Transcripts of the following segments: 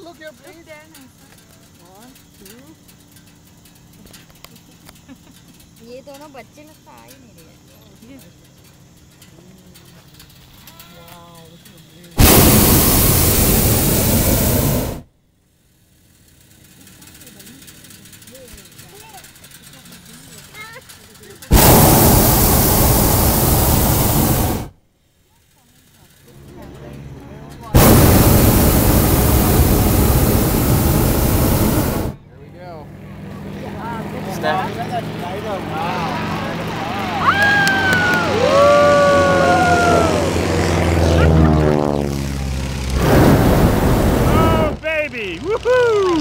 Look here, please. One, two. ये दोनों बच्चे लगता आ ही नहीं रहे। Oh, baby! Woohoo!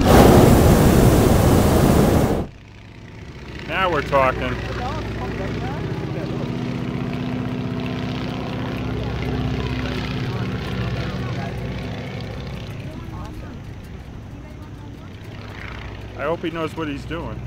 Now we're talking. I hope he knows what he's doing.